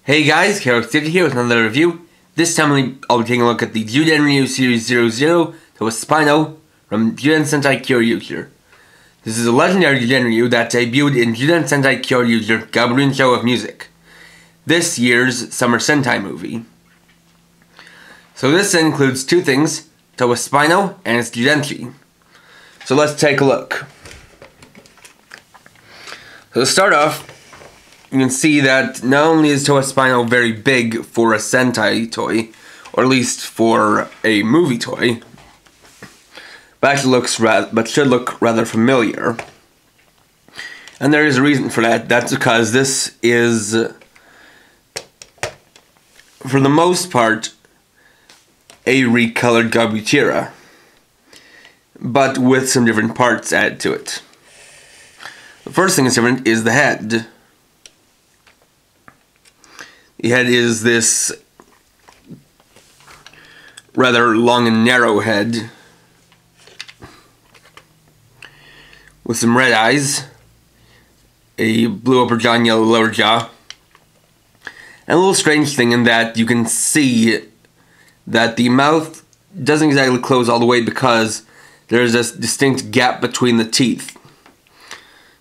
Hey guys, Character here with another review. This time I'll be taking a look at the Jyudenryu Series 00 Tobaspino from Jyudenryu. This is a legendary Jyudenryu that debuted in Jyudenryu Gaburin Show of Music, this year's Summer Sentai movie. So this includes two things, Tobaspino and its Jyudenryu. So let's take a look. So to start off, you can see that not only is Tobaspino very big for a Sentai toy, or at least for a movie toy, but should look rather familiar. And there is a reason for that. That's because this is, for the most part, a recolored Gabutira, but with some different parts added to it. The first thing that's different is the head. The head is this rather long and narrow head with some red eyes, a blue upper jaw and yellow lower jaw, and a little strange thing in that you can see that the mouth doesn't exactly close all the way because there's this distinct gap between the teeth.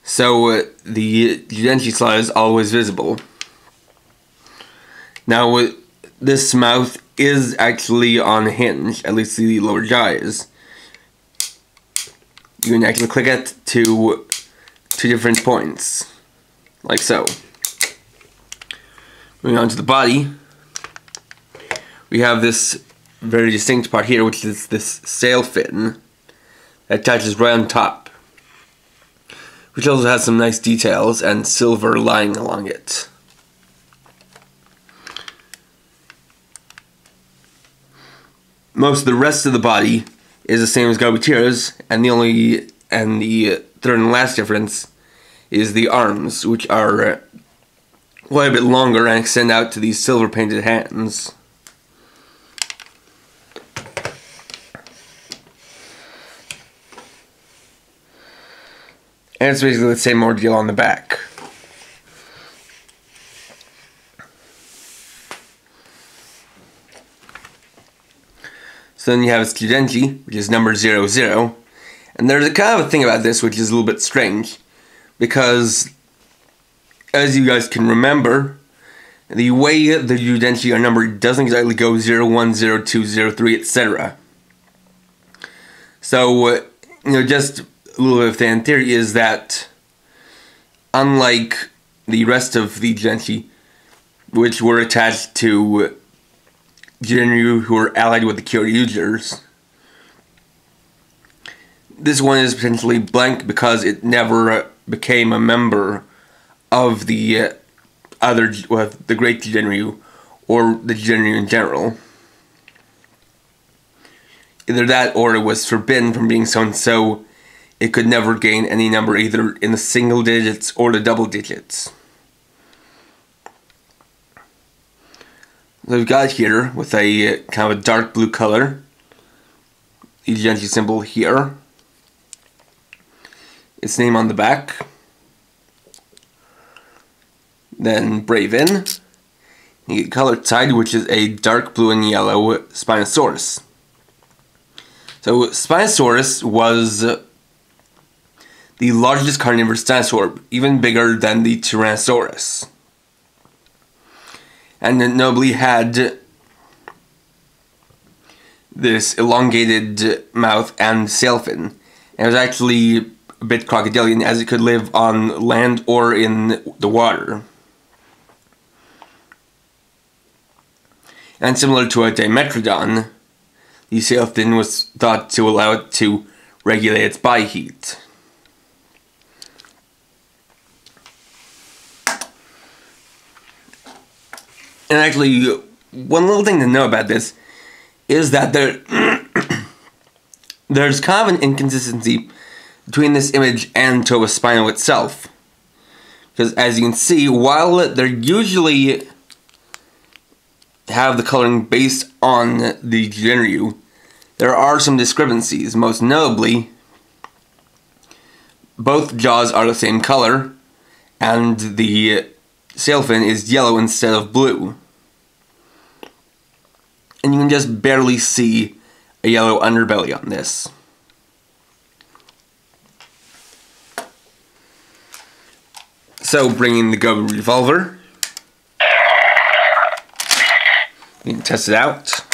So the Jyudenryu slot is always visible. Now, this mouth is actually on a hinge, at least the lower jaw is. You can actually click it to two different points, like so. Moving on to the body, we have this very distinct part here, which is this sail fin that attaches right on top, which also has some nice details and silver lining along it. Most of the rest of the body is the same as Gabutira's, and the third and last difference is the arms, which are quite a bit longer and extend out to these silver painted hands. And it's basically the same ordeal on the back. So then you have its Jyudenryu, which is number 00. And there's a kind of a thing about this which is a little bit strange, because as you guys can remember, the way the Jyudenryu are numbered doesn't exactly go 01, 02, 03, etc. So, just a little bit of fan theory is that, unlike the rest of the Jyudenryu, which were attached to Jyudenryu who are allied with the Kyoryugers, this one is potentially blank because it never became a member of the the Great Jyudenryu or the Jyudenryu in general. Either that or it was forbidden from being so it could never gain any number either in the single digits or the double digits. So we've got here with a kind of a dark blue color, the Jyudenryu symbol here, its name on the back, then Brave In, you get colored side, which is a dark blue and yellow Spinosaurus. So Spinosaurus was the largest carnivorous dinosaur, even bigger than the Tyrannosaurus, and it notably had this elongated mouth and sail fin. And it was actually a bit crocodilian, as it could live on land or in the water. And similar to a Dimetrodon, the sail fin was thought to allow it to regulate its body heat. And actually, one little thing to know about this is that there's kind of an inconsistency between this image and Tobaspino itself. Because as you can see, while they usually have the coloring based on the Jyudenryu, there are some discrepancies. Most notably, both jaws are the same color, and the sail fin is yellow instead of blue. And you can just barely see a yellow underbelly on this. So bringing the Go revolver, you can test it out.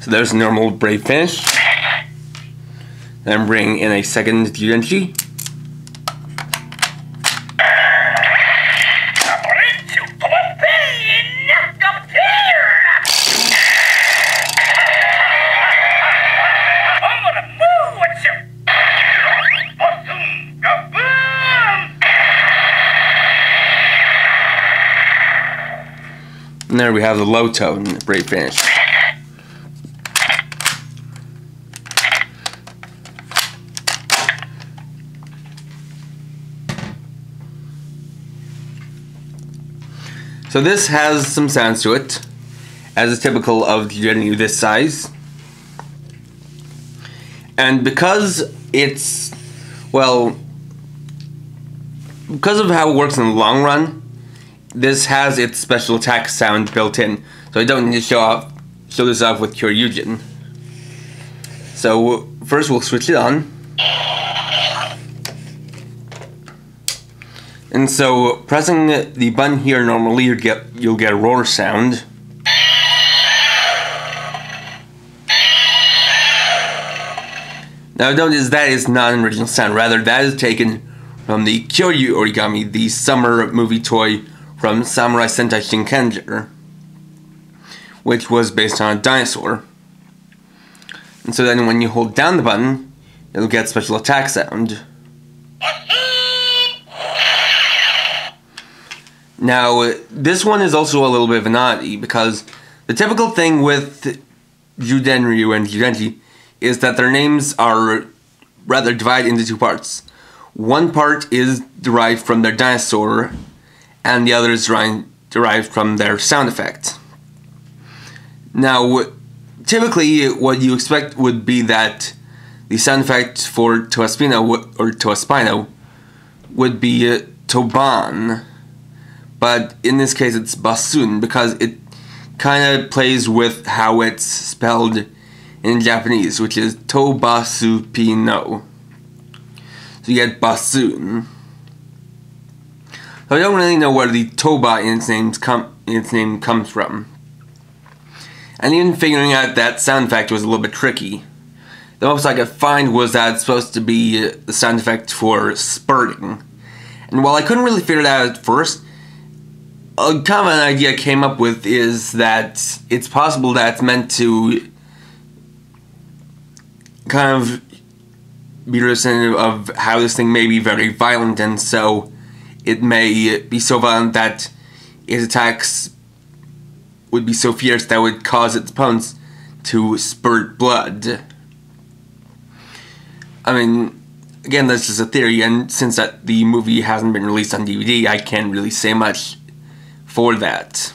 So there's a normal brave finish. Then bring in a second Jyudenryu. And there we have the low tone brave finish. So this has some sounds to it, as is typical of the Jyudenryu this size. And because it's, well, because of how it works in the long run, this has its special attack sound built in. So I don't need to show this off with Kyoryujin. So first we'll switch it on. And so, pressing the button here normally, you'll get a roar sound. Now notice that is not an original sound, rather that is taken from the Kyoryu origami, the summer movie toy from Samurai Sentai Shinkenger, which was based on a dinosaur. And so then when you hold down the button, it'll get special attack sound. Now, this one is also a little bit of an oddity, because the typical thing with Jyudenryu and Jyudenryu is that their names are rather divided into two parts. One part is derived from their dinosaur, and the other is derived from their sound effect. Now, typically what you expect would be that the sound effect for Tobaspino would be Toban. But in this case it's Basun, because it kind of plays with how it's spelled in Japanese, which is Tobaspino. So you get Basun. So I don't really know where the Toba in its name comes from. And even figuring out that sound effect was a little bit tricky. The most I could find was that it's supposed to be the sound effect for spurting. And while I couldn't really figure it out at first, kind of an idea I came up with is that it's possible that it's meant to kind of be representative of how this thing may be very violent, and so it may be so violent that its attacks would be so fierce that would cause its opponents to spurt blood. I mean, again, that's just a theory, and since the movie hasn't been released on DVD, I can't really say much for that.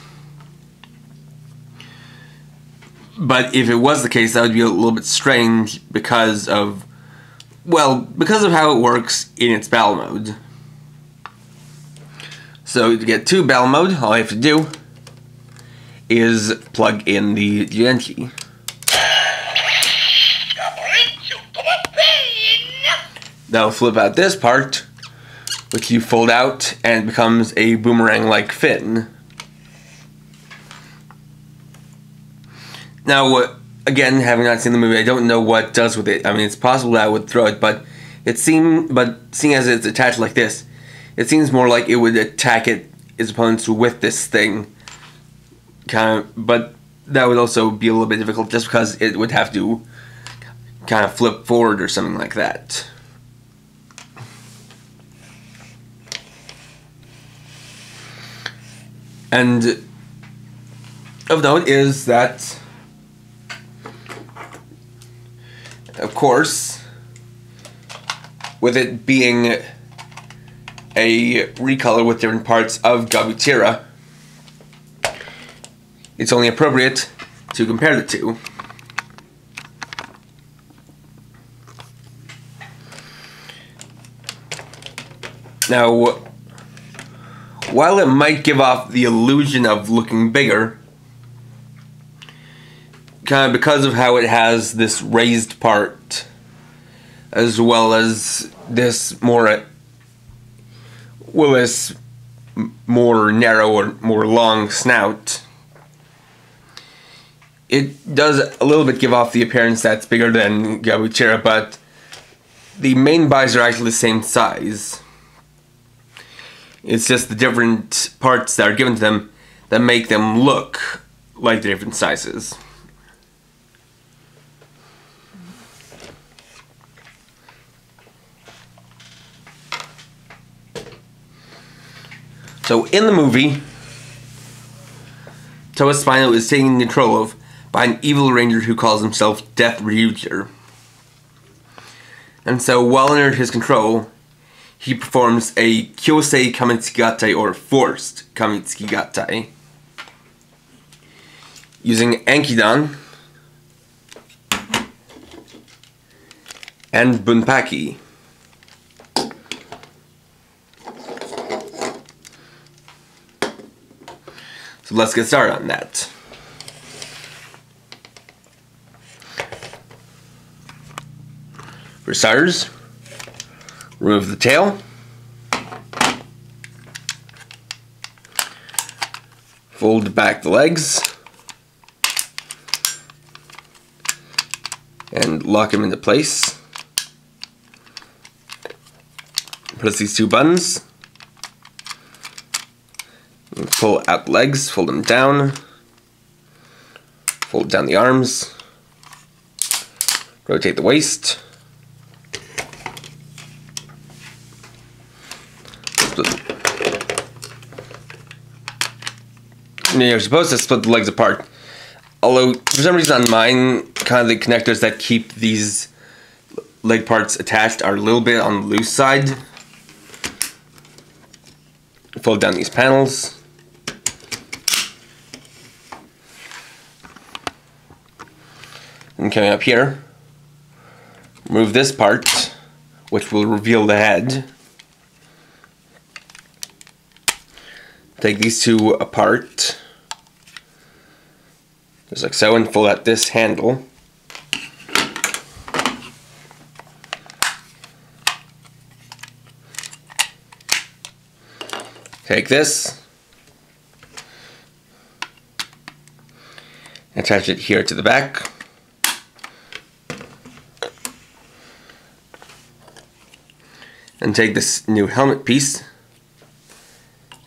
But if it was the case, that would be a little bit strange because of how it works in its battle mode. So to get to battle mode, all I have to do is plug in the Jyudenryu. That'll flip out this part, which you fold out, and it becomes a boomerang-like fin. Now, again, having not seen the movie, I don't know what it does with it. I mean, it's possible that I would throw it, but seeing as it's attached like this, it seems more like it would attack its opponents with this thing. But that would also be a little bit difficult, just because it would have to kind of flip forward or something like that. And of note is that, of course, with it being a recolor with different parts of Gabutyra, it's only appropriate to compare the two. Now, while it might give off the illusion of looking bigger, kind of because of how it has this raised part, as well as this more narrow or more long snout, it does a little bit give off the appearance that's bigger than Gabutyra, but the main bodies are actually the same size. It's just the different parts that are given to them that make them look like the different sizes. So in the movie, Tobaspino is taken control of by an evil ranger who calls himself Jyudenryu. And so while under his control, he performs a Kyosei Kamitsukigatai, or forced Kamitsukigatai, using Ankidan and Bunpaki. So let's get started on that. For starters, remove the tail, fold back the legs, and lock him into place. Press these two buttons, and pull out the legs, fold them down, fold down the arms, rotate the waist, you're supposed to split the legs apart. Although, for some reason on mine, kind of the connectors that keep these leg parts attached are a little bit on the loose side. Fold down these panels. And coming up here, remove this part, which will reveal the head. Take these two apart, just like so, and fold out this handle. Take this, attach it here to the back. And take this new helmet piece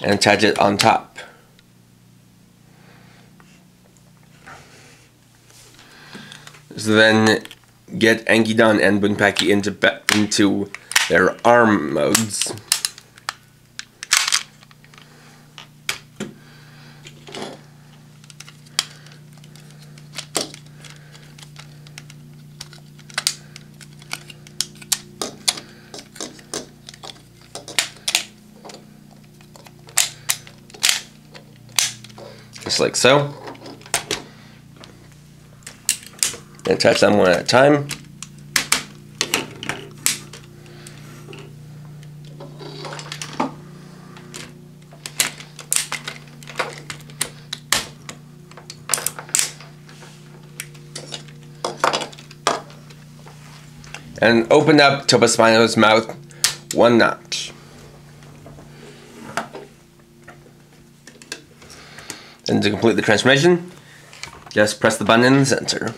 and attach it on top. So then get Ankidan and Bunpaki into their arm modes. Just like so. And attach them one at a time. And open up Tobaspino's mouth one notch. And to complete the transformation, just press the button in the center.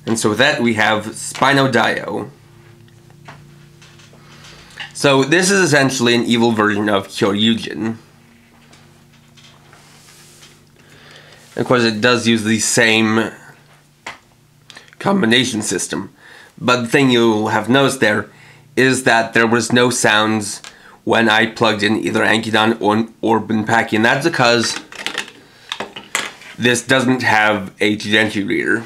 And so with that, we have Spinodaioh. So this is essentially an evil version of Kyoryugen. Of course, it does use the same combination system. But the thing you'll have noticed there is that there was no sounds when I plugged in either Enkidu or Bunpaki, and that's because this doesn't have a Jyudenryu reader.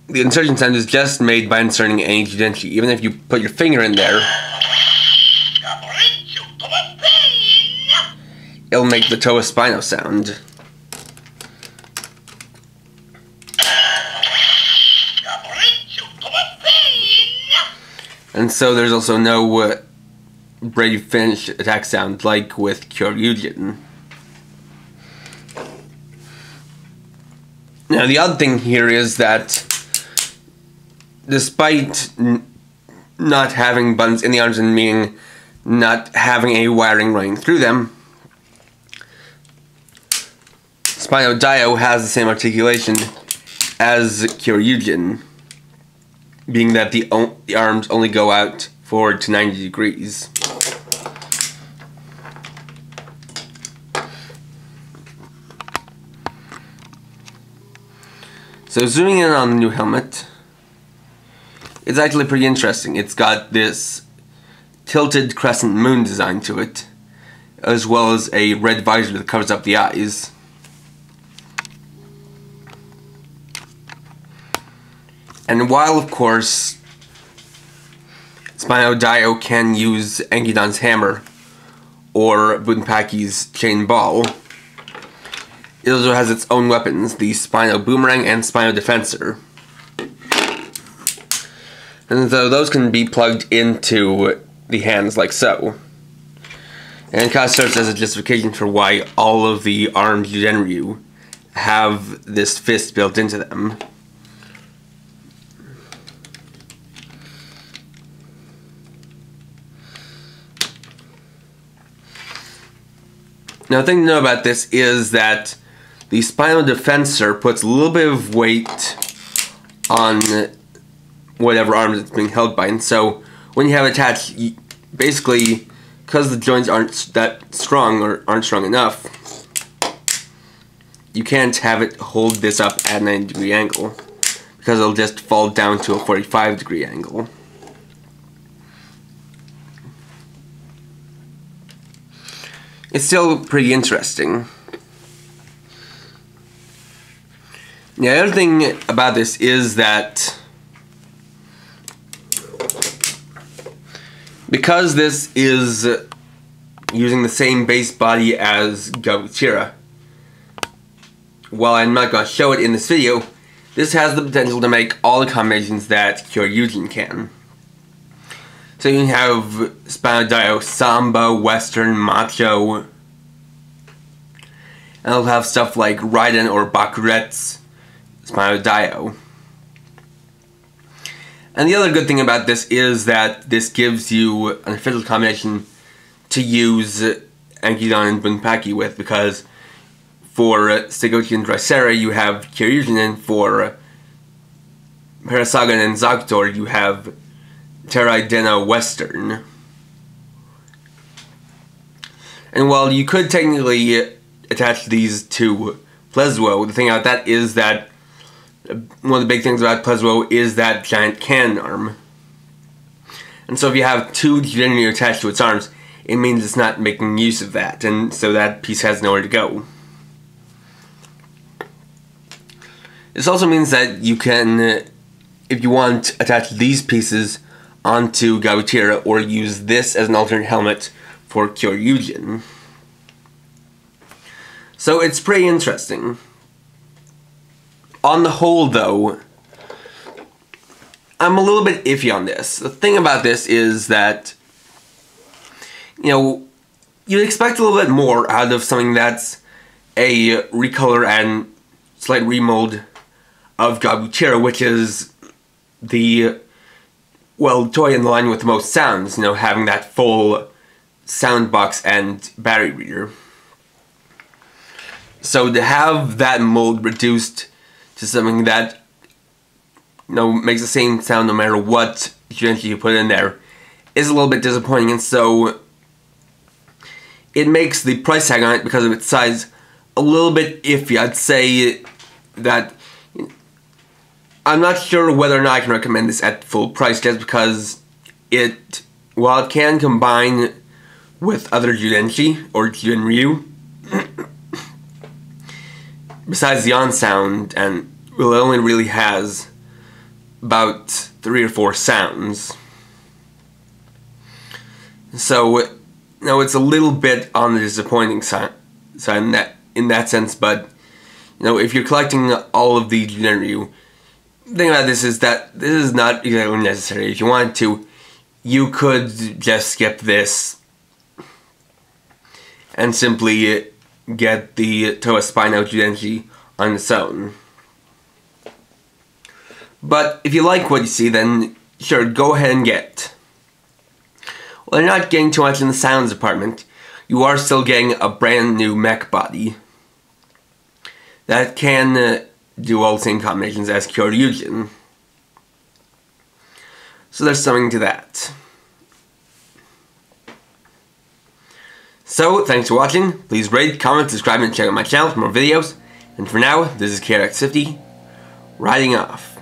The insertion sound is just made by inserting any Jyudenryu. Even if you put your finger in there, it'll make the Tobaspino sound. And so there's also no brave finish attack sound like with Kyoryujin. Now the other thing here is that despite not having buttons in the arms and meaning not having a wiring running through them, Spinodaioh has the same articulation as Kyoryujin, being that the arms only go out forward to 90 degrees. So zooming in on the new helmet, it's actually pretty interesting. It's got this tilted crescent moon design to it, as well as a red visor that covers up the eyes. And while, of course, Spinodaioh can use Enkidu's hammer or Bunpaki's chain ball, it also has its own weapons, the Spino boomerang and Spino defensor. And so those can be plugged into the hands like so. And it kind of serves as a justification for why all of the armed Jyudenryu have this fist built into them. Now, the thing to know about this is that the Spino defensor puts a little bit of weight on whatever arm it's being held by, and so when you have it attached, basically, because the joints aren't that strong or aren't strong enough, you can't have it hold this up at a 90-degree angle, because it'll just fall down to a 45-degree angle. It's still pretty interesting. The other thing about this is that because this is using the same base body as Gabuchira, while I'm not going to show it in this video, this has the potential to make all the combinations that Kyoryujin can. So you can have Spinodaioh, Samba, Western, Macho, and it'll have stuff like Raiden or Bakuret's Spinodaioh. And the other good thing about this is that this gives you an official combination to use Enkidu and Bunpaki with, because for Segochi and Drysera you have Kyoryujin, and for Parasagan and Zakutor you have Terai Dena Western. And while you could technically attach these to Plezwo, the thing about that is that one of the big things about Plezwo is that giant cannon arm. And so if you have two Jyudenryu attached to its arms, it means it's not making use of that, and so that piece has nowhere to go. This also means that you can, if you want, attach these pieces onto Gabuchira, or use this as an alternate helmet for Kyoryujin. So it's pretty interesting. On the whole, though, I'm a little bit iffy on this. The thing about this is that, you know, you'd expect a little bit more out of something that's a recolor and slight remold of Gabuchira, which is the, well, toy in the line with the most sounds, you know, having that full sound box and battery reader. So to have that mold reduced to something that, you know, makes the same sound no matter what Jyudenryu you put in there, is a little bit disappointing, and so it makes the price tag on it, because of its size, a little bit iffy. I'd say that I'm not sure whether or not I can recommend this at full price, just because while it can combine with other Jyudenshi or Jyudenryu, besides the on sound, and it only really has about 3 or 4 sounds. So, it's a little bit on the disappointing side in that sense, but if you're collecting all of the Jyudenryu, the thing about this is that this is not exactly necessary. If you wanted to, you could just skip this and simply get the Tobaspino Jyudenshi on its own. But if you like what you see, then sure, go ahead and get it. Well, you're not getting too much in the sounds department. You are still getting a brand new mech body that can do all the same combinations as Kyoryujin. So there's something to that. So, thanks for watching. Please rate, comment, subscribe, and check out my channel for more videos. And for now, this is KRX50, riding off.